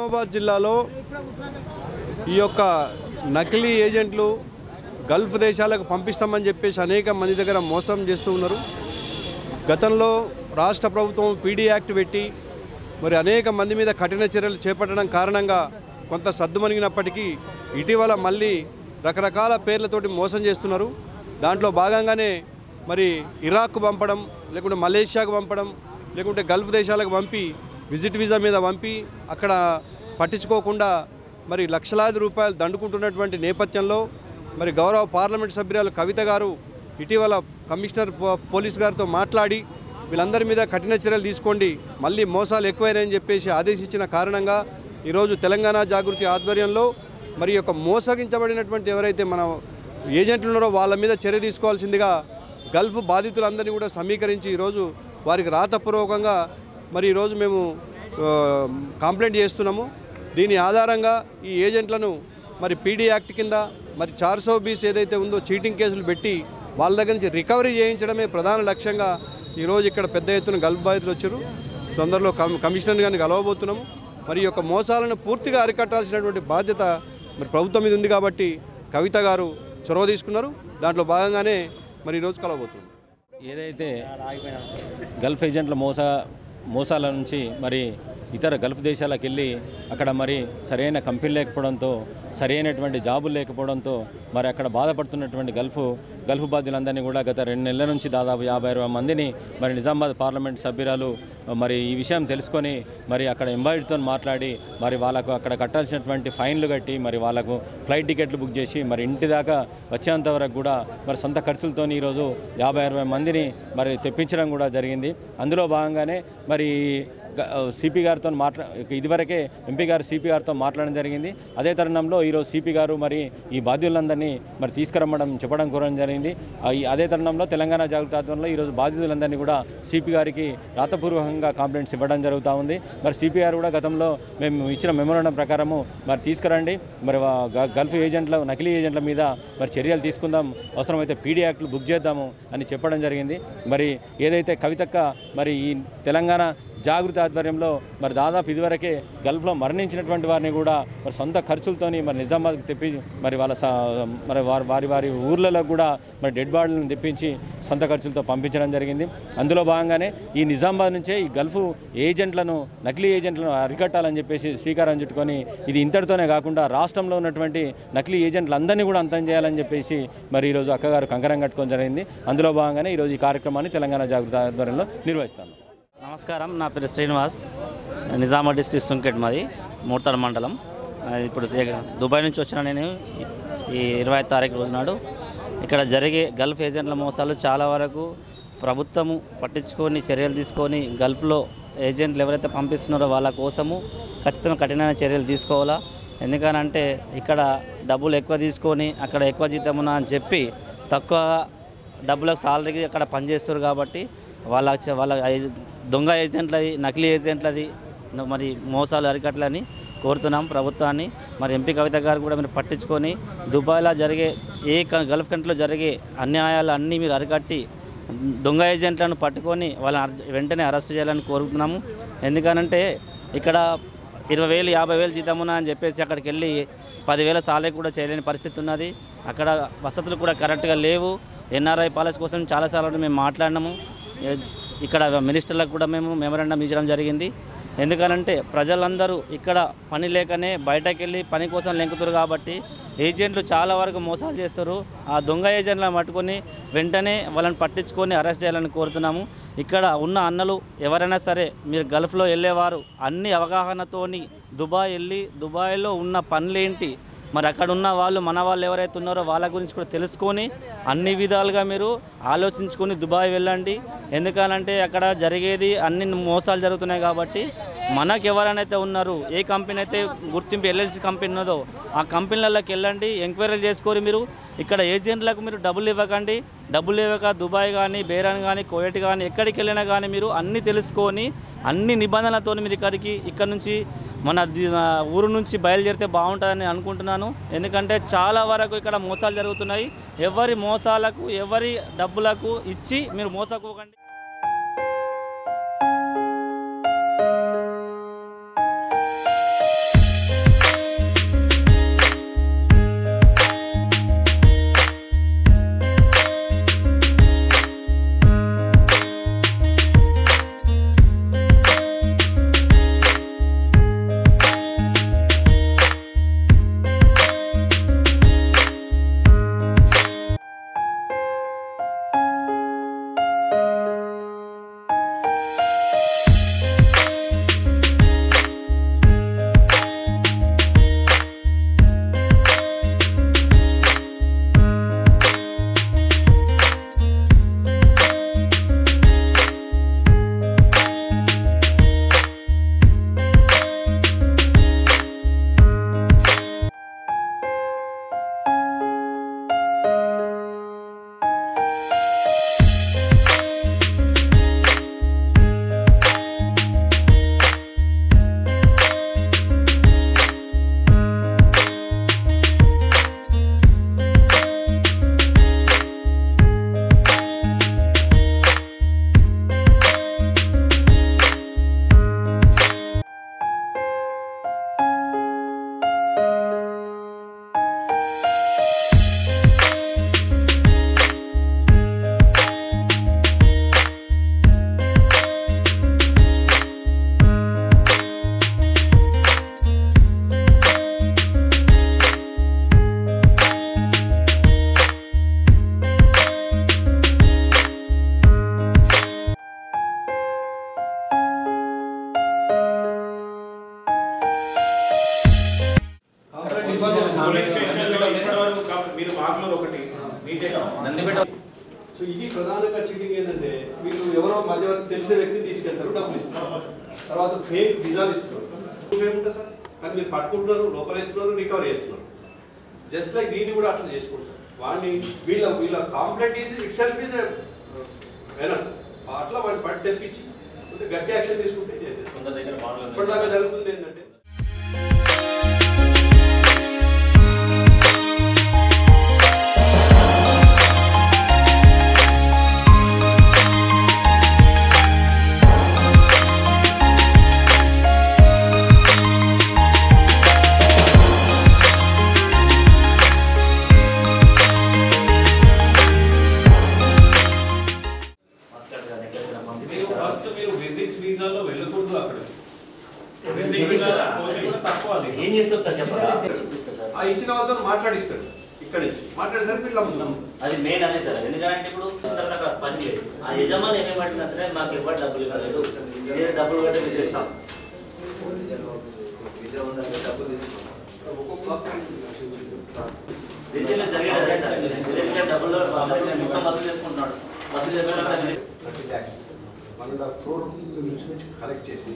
నిజామాబాద్ జిల్లాలో ఈ యొక్క నకిలీ ఏజెంట్లు గల్ఫ్ దేశాలకు పంపిస్తామని చెప్పేసి అనేక మంది దగ్గర మోసం చేస్తూ ఉన్నారు. గతంలో రాష్ట్ర ప్రభుత్వం పీడీ యాక్ట్ పెట్టి మరి అనేక మంది మీద కఠిన చర్యలు చేపట్టడం కారణంగా కొంత సద్దుమణిగినప్పటికీ ఇటీవల మళ్ళీ రకరకాల పేర్లతోటి మోసం చేస్తున్నారు. దాంట్లో భాగంగానే మరి ఇరాక్కు పంపడం, లేకుంటే మలేషియాకు పంపడం, లేకుంటే గల్ఫ్ దేశాలకు పంపి విజిట్ వీసా మీద పంపి అక్కడ పట్టించుకోకుండా మరి లక్షలాది రూపాయలు దండుకుంటున్నటువంటి నేపథ్యంలో మరి గౌరవ పార్లమెంట్ సభ్యురాలు కవిత గారు ఇటీవల కమిషనర్ పోలీస్ గారితో మాట్లాడి వీళ్ళందరి మీద కఠిన చర్యలు తీసుకోండి, మళ్ళీ మోసాలు ఎక్కువైనాయని చెప్పేసి ఆదేశించిన కారణంగా ఈరోజు తెలంగాణ జాగృతి ఆధ్వర్యంలో మరి యొక్క మోసగించబడినటువంటి ఎవరైతే మన ఏజెంట్లు ఉన్నారో వాళ్ళ మీద చర్య తీసుకోవాల్సిందిగా గల్ఫ్ బాధితులందరినీ కూడా సమీకరించి ఈరోజు వారికి రాతపూర్వకంగా మరి ఈరోజు మేము కంప్లైంట్ చేస్తున్నాము. దీని ఆధారంగా ఈ ఏజెంట్లను మరి పీడీ యాక్ట్ కింద మరి 420 ఏదైతే ఉందో చీటింగ్ కేసులు పెట్టి వాళ్ళ దగ్గర నుంచి రికవరీ చేయించడమే ప్రధాన లక్ష్యంగా ఈరోజు ఇక్కడ పెద్ద ఎత్తున గల్ఫ్ బాధితులు వచ్చారు. తొందరలో కమిషనర్ గారిని కలవబోతున్నాము. మరి యొక్క మోసాలను పూర్తిగా అరికట్టాల్సినటువంటి బాధ్యత మరి ప్రభుత్వం మీద ఉంది కాబట్టి కవిత గారు చొరవ తీసుకున్నారు. దాంట్లో భాగంగానే మరి ఈరోజు కలవబోతుంది. ఏదైతే గల్ఫ్ ఏజెంట్ల మోసాల నుంచి మరి ఇతర గల్ఫ్ దేశాలకు వెళ్ళి అక్కడ మరి సరైన కంపెనీ లేకపోవడంతో, సరైనటువంటి జాబులు లేకపోవడంతో మరి అక్కడ బాధపడుతున్నటువంటి గల్ఫ్ బాధ్యులందరినీ కూడా గత 2 నెలల నుంచి దాదాపు 50-60 మందిని మరి నిజామాబాద్ పార్లమెంట్ సభ్యురాలు మరి ఈ విషయం తెలుసుకొని మరి అక్కడ ఎంబాయిడ్తో మాట్లాడి మరి వాళ్ళకు అక్కడ కట్టాల్సినటువంటి ఫైన్లు కట్టి మరి వాళ్ళకు ఫ్లైట్ టికెట్లు బుక్ చేసి మరి ఇంటి దాకా వచ్చేంత వరకు కూడా మరి సొంత ఖర్చులతో ఈరోజు 50-60 మందిని మరి తెప్పించడం కూడా జరిగింది. అందులో భాగంగానే మరి సిపి గారితో ఇదివరకే ఎంపీ గారు సిపి గారితో మాట్లాడడం జరిగింది. అదే తరుణంలో ఈరోజు సిపి గారు మరి ఈ బాధ్యులందరినీ మరి చెప్పడం కూడా జరిగింది. అదే తరుణంలో తెలంగాణ జాగృతి ఆధ్వర్యంలో ఈరోజు బాధితులందరినీ కూడా సిపి గారికి రాతపూర్వకంగా కంప్లైంట్స్ ఇవ్వడం జరుగుతూ ఉంది. మరి సిపి గారు కూడా గతంలో మేము ఇచ్చిన మెమోరాండం ప్రకారము మరి తీసుకురండి, మరి గల్ఫ్ ఏజెంట్ల నకిలీ ఏజెంట్ల మీద మరి చర్యలు తీసుకుందాం, అవసరమైతే పీడీ యాక్ట్లు బుక్ చేద్దాము అని చెప్పడం జరిగింది. మరి ఏదైతే కవితక్క మరి ఈ తెలంగాణ జాగృతి ఆధ్వర్యంలో మరి దాదాపు ఇదివరకే గల్ఫ్లో మరణించినటువంటి వారిని కూడా మరి సొంత ఖర్చులతోని మరి నిజామాబాద్కి తెప్పి మరి వారి ఊర్లలో కూడా మరి డెడ్ బాడీలను తెప్పించి సొంత ఖర్చులతో పంపించడం జరిగింది. అందులో భాగంగానే ఈ నిజామాబాద్ నుంచే ఈ గల్ఫ్ నకిలీ ఏజెంట్లను అరికట్టాలని చెప్పేసి శ్రీకారం చుట్టుకొని ఇది ఇంతటితోనే కాకుండా రాష్ట్రంలో ఉన్నటువంటి నకిలీ ఏజెంట్లందరినీ కూడా అంతం చేయాలని చెప్పేసి మరి ఈరోజు అక్కగారు కంకణం కట్టుకోవడం జరిగింది. అందులో భాగంగానే ఈరోజు ఈ కార్యక్రమాన్ని తెలంగాణ జాగృతి ఆధ్వర్యంలో నిర్వహిస్తాను. నమస్కారం, నా పేరు శ్రీనివాస్, నిజామాబాద్ డిస్ట్రిక్ట్ సుంకెట్ మాది, మూర్తాడు మండలం. ఇప్పుడు దుబాయ్ నుంచి వచ్చిన నేను ఈ 25 తారీఖు రోజు నాడు ఇక్కడ జరిగే గల్ఫ్ ఏజెంట్ల మోసాలు చాలా వరకు ప్రభుత్వము పట్టించుకొని చర్యలు తీసుకొని గల్ఫ్లో ఏజెంట్లు ఎవరైతే పంపిస్తున్నారో వాళ్ళ కోసము ఖచ్చితంగా కఠినమైన చర్యలు తీసుకోవాలా. ఎందుకనంటే ఇక్కడ డబ్బులు ఎక్కువ తీసుకొని అక్కడ ఎక్కువ జీతమున అని చెప్పి తక్కువ డబ్బులకు సాలరీకి అక్కడ పనిచేస్తారు కాబట్టి వాళ్ళ దొంగ ఏజెంట్లది, నకిలీ ఏజెంట్లది మరి మోసాలు అరికట్లని కోరుతున్నాం ప్రభుత్వాన్ని. మరి ఎంపీ కవిత గారు కూడా మీరు పట్టించుకొని దుబాయ్లో జరిగే గల్ఫ్ కంట్రీలో జరిగే అన్యాయాలు అన్నీ మీరు అరికట్టి దొంగ ఏజెంట్లను పట్టుకొని వాళ్ళని వెంటనే అరెస్ట్ చేయాలని కోరుతున్నాము. ఎందుకనంటే ఇక్కడ 20,000 50,000 జీతమున అని చెప్పేసి అక్కడికి వెళ్ళి 10,000 సాలరీ కూడా చేయలేని పరిస్థితి ఉన్నది. అక్కడ వసతులు కూడా కరెక్ట్గా లేవు. ఎన్ఆర్ఐ పాలసీ కోసం చాలాసార్లు మేము మాట్లాడినాము. ఇక్కడ మినిస్టర్లకు కూడా మేము మెమోరాండం ఇచ్చడం జరిగింది. ఎందుకనంటే ప్రజలందరూ ఇక్కడ పని లేకనే బయటకు వెళ్ళి పని కోసం లెంకుతారు కాబట్టి ఏజెంట్లు చాలా వరకు మోసాలు చేస్తారు. ఆ దొంగ ఏజెంట్లను పట్టుకొని వెంటనే వాళ్ళని పట్టించుకొని అరెస్ట్ చేయాలని కోరుతున్నాము. ఇక్కడ ఉన్న అన్నలు ఎవరైనా సరే మీరు గల్ఫ్లో వెళ్ళేవారు అన్ని అవగాహనతోని దుబాయ్ వెళ్ళి దుబాయ్లో ఉన్న పనులేంటి, మరి అక్కడ ఉన్న వాళ్ళు మన వాళ్ళు ఎవరైతే ఉన్నారో వాళ్ళ గురించి కూడా తెలుసుకొని అన్ని విధాలుగా మీరు ఆలోచించుకొని దుబాయ్ వెళ్ళండి. ఎందుకనంటే అక్కడ జరిగేది అన్ని మోసాలు జరుగుతున్నాయి కాబట్టి మనకు ఎవరైతే ఉన్నారో ఏ కంపెనీ అయితే గుర్తింపు ఎల్ఎల్సి కంపెనీ ఉన్నదో ఆ కంపెనీలలోకి వెళ్ళండి, ఎంక్వైరీలు చేసుకొని మీరు ఇక్కడ ఏజెంట్లకు మీరు డబ్బులు ఇవ్వక దుబాయ్ కానీ బేరాన్ కానీ కువైట్ కానీ ఎక్కడికి వెళ్ళినా కానీ మీరు అన్నీ తెలుసుకొని అన్ని నిబంధనలతో మీరు ఇక్కడ నుంచి మన ఊరు నుంచి బయలుదేరితే బాగుంటుందని అనుకుంటున్నాను. ఎందుకంటే చాలా వరకు ఇక్కడ మోసాలు జరుగుతున్నాయి. ఎవరి మోసాలకు ఎవరి డబ్బులకు ఇచ్చి మీరు మోసపోకండి. సో ఇది ప్రధానంగా చీటింగ్ ఏంటంటే వీళ్ళు ఎవరో మధ్యవర్తి తెలిసిన వ్యక్తిని తీసుకెళ్తారు, డబ్బులు ఇస్తారు, తర్వాత ఫేక్ విజాలు ఇస్తున్నారు. ఏముంటుంది సార్, కానీ మీరు పట్టుకుంటున్నారు, లోపలేస్తున్నారు, రికవరీ చేస్తున్నారు. జస్ట్ లైక్ దీన్ని కూడా అట్లా చేసుకుంటారు. వాడిని వీళ్ళ complaint is it self is enough. అట్లా వాడిని పట్టి తెప్పించి గట్టి యాక్షన్ తీసుకుంటే ఇప్పటిదాకా జరుగుతుంది ఏంటంటే ఇచ్చిన వాళ్ళతో మాట్లాడిస్తాడు. ఇక్కడ నుంచి మాట్లాడేసరికి వీళ్ళు అమ్ముతాం. అది మెయిన్ అదే సార్. ఎందుకంటే ఇప్పుడు అక్కడ పని లేదు. ఆ యజమాని ఏమేమంటున్నా సరే మాకు ఎవరు డబ్బులు ఇవ్వలేదు, వేరే డబ్బులు కట్టి మేము చేస్తాం. డబ్బులు మొత్తం వసూలు చేసుకుంటున్నాడు. వసూలు చేసుకుంటున్నాడు. 1.5 crore కలెక్ట్ చేసి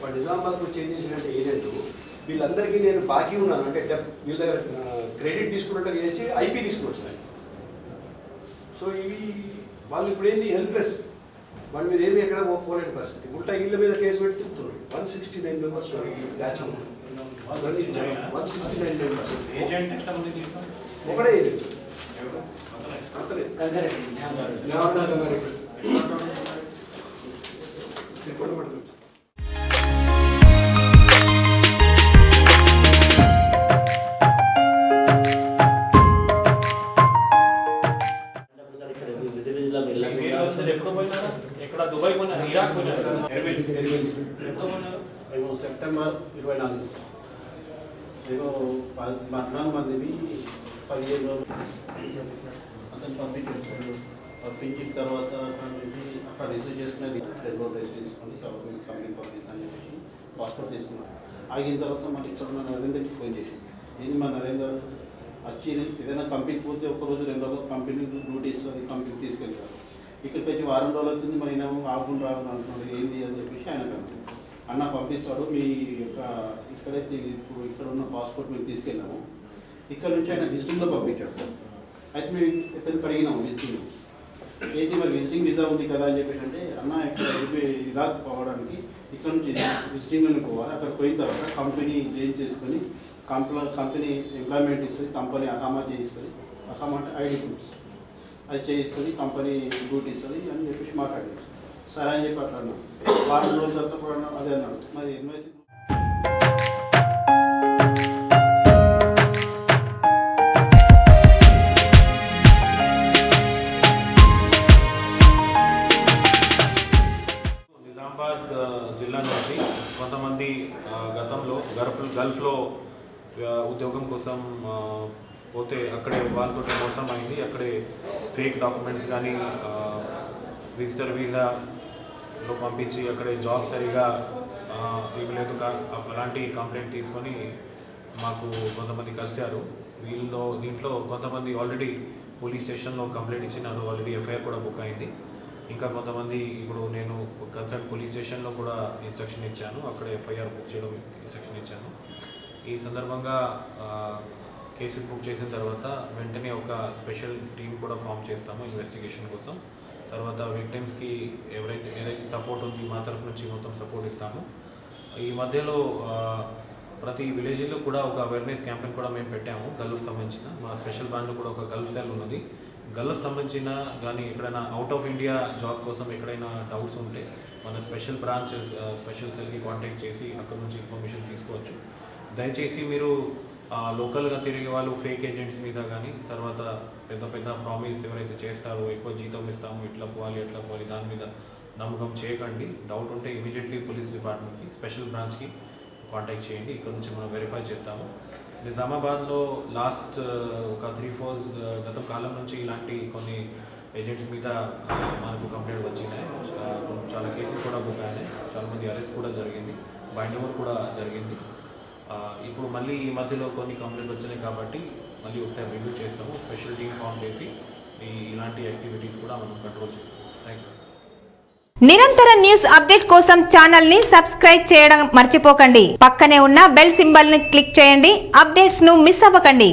వాడు నిజామాబాద్కు చేంజ్ చేసినట్టు ఏజెంట్ వీళ్ళందరికీ నేను బాకీ ఉన్నాను అంటే వీళ్ళ దగ్గర క్రెడిట్ తీసుకున్నట్టు చేసి ఐపీ తీసుకొచ్చినాయి. సో ఇవి వాళ్ళు ఇప్పుడు ఏంది హెల్ప్లెస్, వాళ్ళ మీద ఏమి ఎక్కడ పోలేని పరిస్థితి. ఉల్టా ఇళ్ళ మీద కేసు పెట్టి తిప్పుతున్నారు. 169 మెంబర్స్ బ్యాచ్ 169 మెంబర్స్ ఒకటే ఏజెంట్ సెప్టెంబర్ 24 నేను 14 మందిని 15 రోజులు అతను పంపించిన తర్వాత అక్కడ రిసీవ్ చేసుకునేది 2 రోజులు రెస్ట్ తీసుకొని తర్వాత కంపెనీ పంపిస్తాను అని చెప్పి పాస్పోర్ట్ తీసుకున్నాను. ఆగిన తర్వాత మాకు ఇక్కడ ఉన్న నరేందర్కి ఫోన్ చేసింది. ఇది మా నరేందర్ వచ్చి ఏదైనా కంపెనీకి పోతే 1 రోజు 2 రోజులు కంపెనీ డ్యూటీ ఇస్తుంది, కంపెనీకి తీసుకెళ్తారు. ఇక్కడికి వచ్చి వారం రోజులు వచ్చింది, మరి నేను ఆగుండు రాకుండా అంటున్నాడు. ఏంది అని చెప్పేసి ఆయన కంపెనీ అన్న పంపిస్తాడు, మీ యొక్క ఇక్కడైతే ఇప్పుడు ఇక్కడ ఉన్న పాస్పోర్ట్ మేము తీసుకెళ్ళాము, ఇక్కడ నుంచి ఆయన విజిటింగ్లో పంపించాడు సార్. అయితే మేము ఇతనికి అడిగినాము విజిటింగ్ ఏంటి మరి విజిటింగ్ వీసా ఉంది కదా అని చెప్పేసి అంటే అన్న ఇక్కడ ఇరాక్ పోవడానికి ఇక్కడ నుంచి విజిటింగ్లోనే పోవాలి. అక్కడ పోయిన తర్వాత కంపెనీ జాయిన్ చేసుకొని కంపెనీ ఎంప్లాయ్మెంట్ ఇస్తుంది, కంపెనీ అకామా చేయిస్తుంది, అకామా అంటే ఐడి ప్రూఫ్స్ అది చేయిస్తుంది, కంపెనీ డ్యూటీ ఇస్తుంది అని చెప్పేసి మాట్లాడారు. సరే అని చెప్పి అట్లా అన్నాడు. వారం రోజుల తర్వాత కూడా అదే అన్నాడు. మరి ఎన్వైసీ నిజామాబాద్ జిల్లా నుంచి కొంతమంది గతంలో గల్ఫ్లో ఉద్యోగం కోసం పోతే అక్కడే వాళ్ళతో మోసం అయింది. అక్కడే ఫేక్ డాక్యుమెంట్స్ కానీ విజిటర్ వీసాలో పంపించి అక్కడే జాబ్ సరిగా ఇవ్వలేదు అలాంటి కంప్లైంట్ తీసుకొని మాకు కొంతమంది కలిశారు. దీంట్లో కొంతమంది ఆల్రెడీ పోలీస్ స్టేషన్లో కంప్లైంట్ ఇచ్చినారు, ఆల్రెడీ ఎఫ్ఐఆర్ కూడా బుక్ అయింది. ఇంకా కొంతమంది ఇప్పుడు నేను కన్సర్న్ పోలీస్ స్టేషన్లో కూడా ఇన్స్ట్రక్షన్ ఇచ్చాను, అక్కడ ఎఫ్ఐఆర్ బుక్ చేయడం ఇన్స్ట్రక్షన్ ఇచ్చాను. ఈ సందర్భంగా కేసు బుక్ చేసిన తర్వాత వెంటనే ఒక స్పెషల్ టీం కూడా ఫామ్ చేస్తాము ఇన్వెస్టిగేషన్ కోసం. తర్వాత విక్టిమ్స్కి ఏదైతే సపోర్ట్ ఉంది మా తరఫు నుంచి మొత్తం సపోర్ట్ ఇస్తాము. ఈ మధ్యలో ప్రతి విలేజ్లో కూడా ఒక అవేర్నెస్ క్యాంపెయిన్ కూడా మేము పెట్టాము. గల్ఫ్ సంబంధించిన మా స్పెషల్ బ్రాంచ్లో కూడా ఒక గల్ఫ్ సెల్ ఉన్నది. గల్ఫ్ సంబంధించిన కానీ ఎక్కడైనా అవుట్ ఆఫ్ ఇండియా జాబ్ కోసం ఎక్కడైనా డౌట్స్ ఉంటే మన స్పెషల్ బ్రాంచ్ స్పెషల్ సెల్కి కాంటాక్ట్ చేసి అక్కడ నుంచి ఇన్ఫర్మేషన్ తీసుకోవచ్చు. దయచేసి మీరు లోకల్గా తిరిగే వాళ్ళు ఫేక్ ఏజెంట్స్ మీద కానీ తర్వాత పెద్ద పెద్ద ప్రామిస్ ఎవరైతే చేస్తారో ఎక్కువ జీతం ఇస్తాము ఇట్లా పోవాలి దాని మీద నమ్మకం చేయకండి. డౌట్ ఉంటే ఇమీడియట్లీ పోలీస్ డిపార్ట్మెంట్కి స్పెషల్ బ్రాంచ్కి కాంటాక్ట్ చేయండి, ఇక్కడ నుంచి మనం వెరిఫై చేస్తాము. నిజామాబాద్లో లాస్ట్ ఒక 3-4 గత కాలం నుంచి ఇలాంటి కొన్ని ఏజెంట్స్ మీద మనకు కంప్లైంట్ వచ్చినాయి. చాలా కేసులు కూడా బుక్ అయినాయి, చాలామంది అరెస్ట్ కూడా జరిగింది, బైండ్ ఓవర్ కూడా జరిగింది. ఇప్పుడు మళ్ళీ ఈ మధ్యలో కొన్ని కంప్లైంట్ వచ్చినాయి కాబట్టి మళ్ళీ ఒకసారి రివ్యూ చేస్తాము. స్పెషల్ టీమ్ ఫామ్ చేసి ఇలాంటి యాక్టివిటీస్ కూడా మనం కంట్రోల్ చేస్తాం. Thank you. నిరంతర న్యూస్ అప్డేట్ కోసం ఛానల్ ని సబ్స్క్రైబ్ చేయడం మర్చిపోకండి. పక్కనే ఉన్న బెల్ సింబల్ ని క్లిక్ చేయండి. అప్డేట్స్ ను మిస్ అవ్వకండి.